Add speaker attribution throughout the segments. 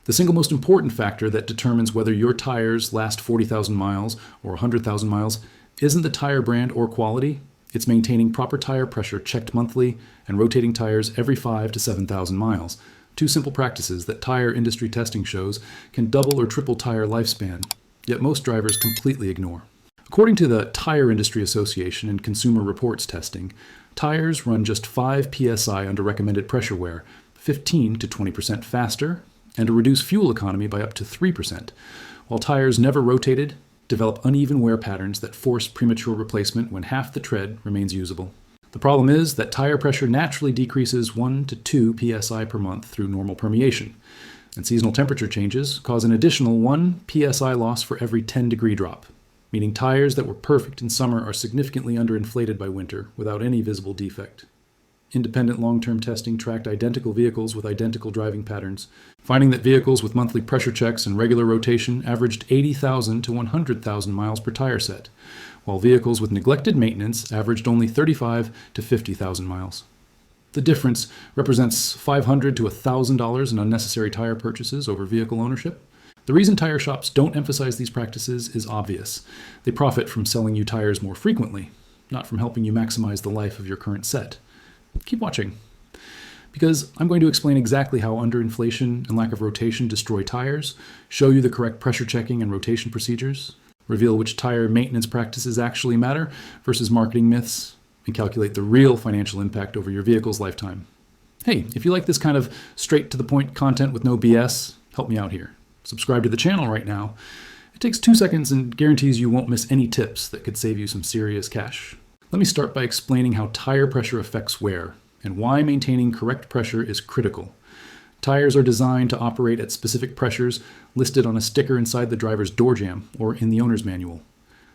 Speaker 1: The single most important factor that determines whether your tires last 40,000 miles or 100,000 miles isn't the tire brand or quality. It's maintaining proper tire pressure checked monthly and rotating tires every 5 to 7,000 miles. Two simple practices that tire industry testing shows can double or triple tire lifespan, yet most drivers completely ignore. According to the Tire Industry Association and Consumer Reports testing, tires run just 5 psi under recommended pressure wear, 15 to 20% faster, and to reduce fuel economy by up to 3%, while tires never rotated develop uneven wear patterns that force premature replacement when half the tread remains usable. The problem is that tire pressure naturally decreases 1 to 2 psi per month through normal permeation, and seasonal temperature changes cause an additional 1 psi loss for every 10-degree drop, meaning tires that were perfect in summer are significantly underinflated by winter without any visible defect. Independent long-term testing tracked identical vehicles with identical driving patterns, finding that vehicles with monthly pressure checks and regular rotation averaged 80,000 to 100,000 miles per tire set, while vehicles with neglected maintenance averaged only 35 to 50,000 miles. The difference represents $500 to $1,000 in unnecessary tire purchases over vehicle ownership. The reason tire shops don't emphasize these practices is obvious. They profit from selling you tires more frequently, not from helping you maximize the life of your current set. Keep watching, because I'm going to explain exactly how underinflation and lack of rotation destroy tires, show you the correct pressure checking and rotation procedures, reveal which tire maintenance practices actually matter versus marketing myths, and calculate the real financial impact over your vehicle's lifetime. Hey, if you like this kind of straight-to-the-point content with no BS, help me out here. Subscribe to the channel right now. It takes 2 seconds and guarantees you won't miss any tips that could save you some serious cash. Let me start by explaining how tire pressure affects wear and why maintaining correct pressure is critical. Tires are designed to operate at specific pressures listed on a sticker inside the driver's door jamb or in the owner's manual.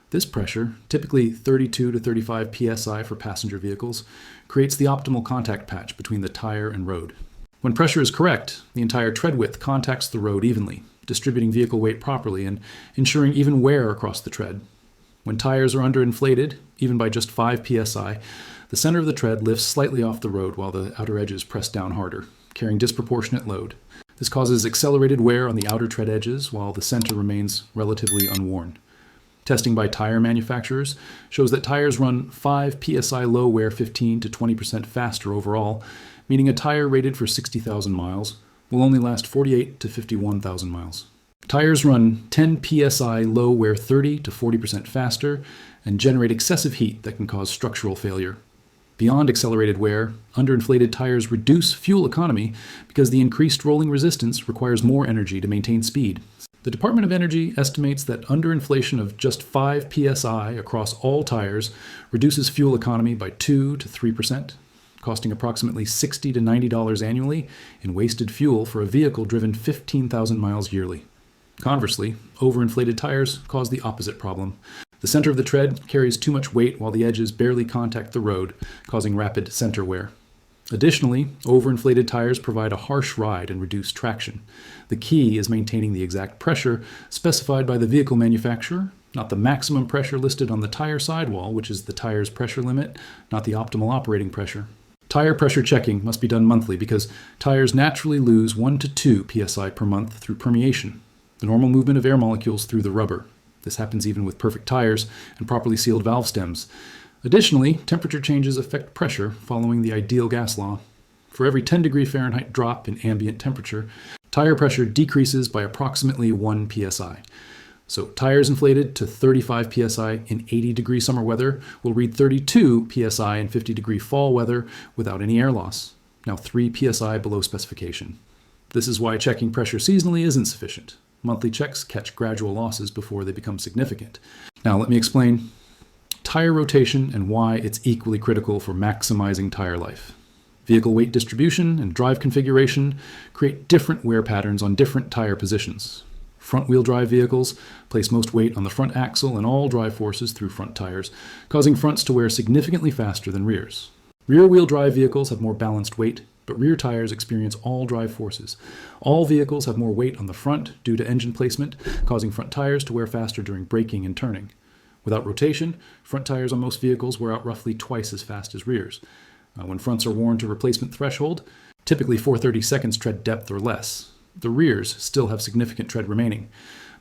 Speaker 1: This pressure, typically 32 to 35 psi for passenger vehicles, creates the optimal contact patch between the tire and road. When pressure is correct, the entire tread width contacts the road evenly, distributing vehicle weight properly and ensuring even wear across the tread. When tires are underinflated, even by just 5 psi, the center of the tread lifts slightly off the road while the outer edges press down harder, carrying disproportionate load. This causes accelerated wear on the outer tread edges while the center remains relatively unworn. Testing by tire manufacturers shows that tires run 5 psi low wear 15 to 20% faster overall, meaning a tire rated for 60,000 miles will only last 48 to 51,000 miles. Tires run 10 psi low wear 30 to 40% faster and generate excessive heat that can cause structural failure. Beyond accelerated wear, underinflated tires reduce fuel economy because the increased rolling resistance requires more energy to maintain speed. The Department of Energy estimates that underinflation of just 5 psi across all tires reduces fuel economy by 2 to 3%, costing approximately $60 to $90 annually in wasted fuel for a vehicle driven 15,000 miles yearly. Conversely, overinflated tires cause the opposite problem. The center of the tread carries too much weight while the edges barely contact the road, causing rapid center wear. Additionally, overinflated tires provide a harsh ride and reduce traction. The key is maintaining the exact pressure specified by the vehicle manufacturer, not the maximum pressure listed on the tire sidewall, which is the tire's pressure limit, not the optimal operating pressure. Tire pressure checking must be done monthly because tires naturally lose 1 to 2 psi per month through permeation, the normal movement of air molecules through the rubber. This happens even with perfect tires and properly sealed valve stems. Additionally, temperature changes affect pressure following the ideal gas law. For every 10 degree Fahrenheit drop in ambient temperature, tire pressure decreases by approximately 1 psi. So tires inflated to 35 psi in 80-degree summer weather will read 32 psi in 50-degree fall weather without any air loss, now 3 psi below specification. This is why checking pressure seasonally isn't sufficient. Monthly checks catch gradual losses before they become significant. Now let me explain tire rotation and why it's equally critical for maximizing tire life. Vehicle weight distribution and drive configuration create different wear patterns on different tire positions. Front-wheel drive vehicles place most weight on the front axle and all drive forces through front tires, causing fronts to wear significantly faster than rears. Rear-wheel drive vehicles have more balanced weight, but rear tires experience all drive forces. All vehicles have more weight on the front due to engine placement, causing front tires to wear faster during braking and turning. Without rotation, front tires on most vehicles wear out roughly twice as fast as rears. When fronts are worn to replacement threshold, typically 4/32 tread depth or less, The rears still have significant tread remaining,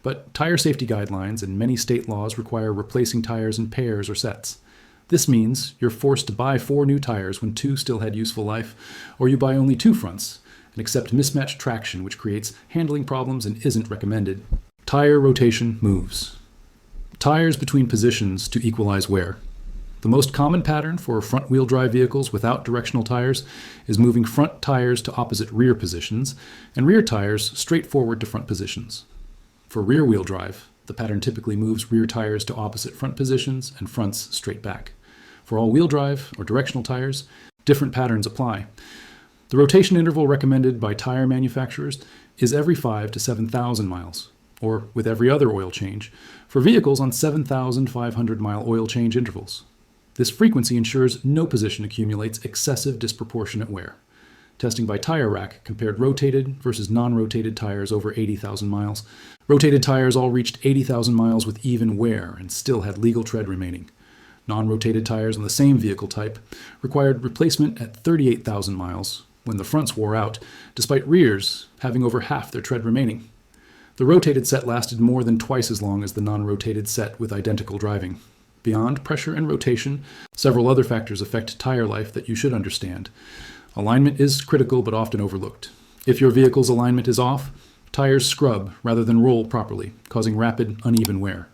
Speaker 1: but tire safety guidelines and many state laws require replacing tires in pairs or sets. This means you're forced to buy 4 new tires when 2 still had useful life, or you buy only 2 fronts and accept mismatched traction, which creates handling problems and isn't recommended. Tire rotation moves. Tires between positions to equalize wear. The most common pattern for front-wheel drive vehicles without directional tires is moving front tires to opposite rear positions and rear tires straight forward to front positions. For rear-wheel drive, the pattern typically moves rear tires to opposite front positions and fronts straight back. For all-wheel drive or directional tires, different patterns apply. The rotation interval recommended by tire manufacturers is every 5 to 7,000 miles, or with every other oil change, for vehicles on 7,500-mile oil change intervals. This frequency ensures no position accumulates excessive disproportionate wear. Testing by Tire Rack compared rotated versus non-rotated tires over 80,000 miles. Rotated tires all reached 80,000 miles with even wear and still had legal tread remaining. Non-rotated tires on the same vehicle type required replacement at 38,000 miles when the fronts wore out, despite rears having over half their tread remaining. The rotated set lasted more than twice as long as the non-rotated set with identical driving. Beyond pressure and rotation, several other factors affect tire life that you should understand. Alignment is critical but often overlooked. If your vehicle's alignment is off, tires scrub rather than roll properly, causing rapid, uneven wear.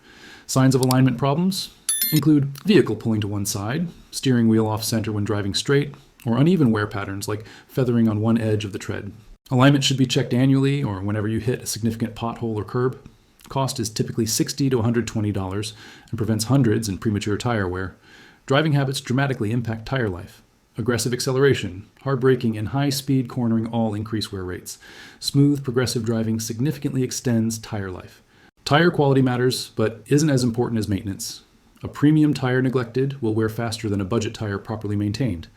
Speaker 1: Signs of alignment problems include vehicle pulling to one side, steering wheel off center when driving straight, or uneven wear patterns like feathering on one edge of the tread. Alignment should be checked annually or whenever you hit a significant pothole or curb. Cost is typically $60 to $120 and prevents hundreds in premature tire wear. Driving habits dramatically impact tire life. Aggressive acceleration, hard braking, and high-speed cornering all increase wear rates. Smooth, progressive driving significantly extends tire life. Tire quality matters, but isn't as important as maintenance. A premium tire neglected will wear faster than a budget tire properly maintained.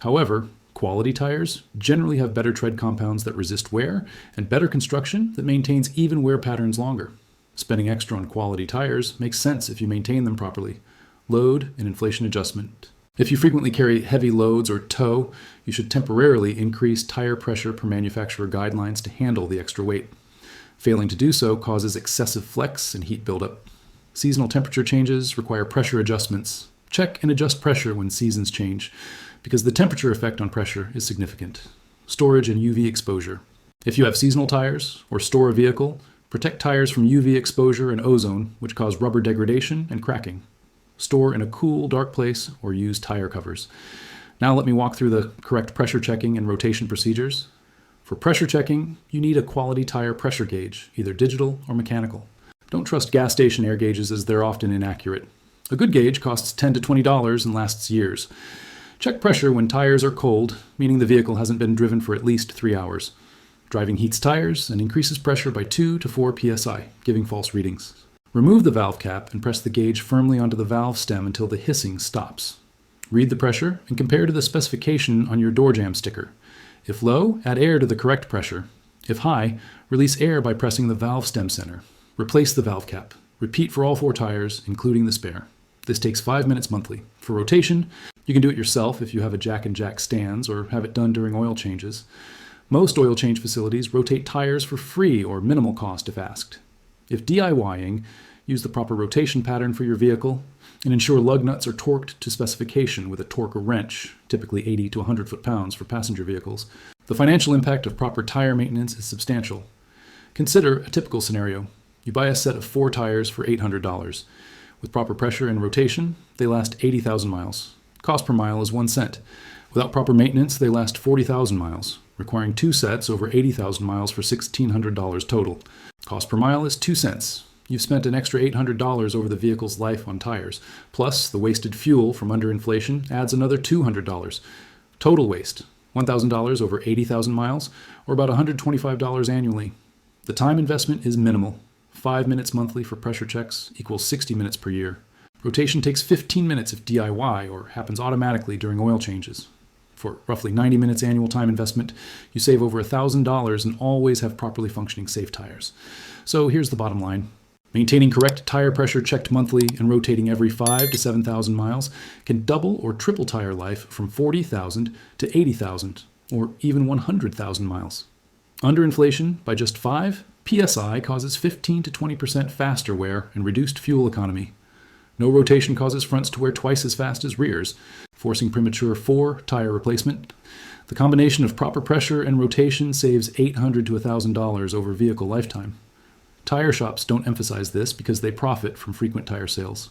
Speaker 1: However, quality tires generally have better tread compounds that resist wear and better construction that maintains even wear patterns longer. Spending extra on quality tires makes sense if you maintain them properly. Load and inflation adjustment. If you frequently carry heavy loads or tow, you should temporarily increase tire pressure per manufacturer guidelines to handle the extra weight. Failing to do so causes excessive flex and heat buildup. Seasonal temperature changes require pressure adjustments. Check and adjust pressure when seasons change, because the temperature effect on pressure is significant. Storage and UV exposure. If you have seasonal tires or store a vehicle, protect tires from UV exposure and ozone, which cause rubber degradation and cracking. Store in a cool, dark place or use tire covers. Now let me walk through the correct pressure checking and rotation procedures. For pressure checking, you need a quality tire pressure gauge, either digital or mechanical. Don't trust gas station air gauges as they're often inaccurate. A good gauge costs $10 to $20 and lasts years. Check pressure when tires are cold, meaning the vehicle hasn't been driven for at least 3 hours. Driving heats tires and increases pressure by 2 to 4 psi, giving false readings. Remove the valve cap and press the gauge firmly onto the valve stem until the hissing stops. Read the pressure and compare to the specification on your door jamb sticker. If low, add air to the correct pressure. If high, release air by pressing the valve stem center. Replace the valve cap. Repeat for all 4 tires, including the spare. This takes 5 minutes monthly. For rotation, you can do it yourself if you have a jack and jack stands or have it done during oil changes. Most oil change facilities rotate tires for free or minimal cost if asked. If DIYing, use the proper rotation pattern for your vehicle and ensure lug nuts are torqued to specification with a torque or wrench, typically 80 to 100 foot-pounds for passenger vehicles. The financial impact of proper tire maintenance is substantial. Consider a typical scenario. You buy a set of 4 tires for $800. With proper pressure and rotation, they last 80,000 miles. Cost per mile is 1 cent. Without proper maintenance, they last 40,000 miles, requiring 2 sets over 80,000 miles for $1,600 total. Cost per mile is 2 cents. You've spent an extra $800 over the vehicle's life on tires. Plus, the wasted fuel from underinflation adds another $200. Total waste, $1,000 over 80,000 miles, or about $125 annually. The time investment is minimal. 5 minutes monthly for pressure checks equals 60 minutes per year. Rotation takes 15 minutes if DIY or happens automatically during oil changes. For roughly 90 minutes annual time investment, you save over $1,000 and always have properly functioning safe tires. So here's the bottom line. Maintaining correct tire pressure checked monthly and rotating every 5 to 7,000 miles can double or triple tire life from 40,000 to 80,000 or even 100,000 miles. Underinflation by just 5 psi causes 15 to 20% faster wear and reduced fuel economy. No rotation causes fronts to wear twice as fast as rears, forcing premature 4 tire replacement. The combination of proper pressure and rotation saves $800 to $1,000 over vehicle lifetime. Tire shops don't emphasize this because they profit from frequent tire sales.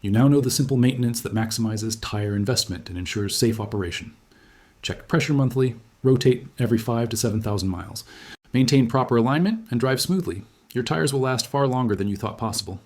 Speaker 1: You now know the simple maintenance that maximizes tire investment and ensures safe operation. Check pressure monthly, rotate every 5 to 7,000 miles. Maintain proper alignment and drive smoothly. Your tires will last far longer than you thought possible.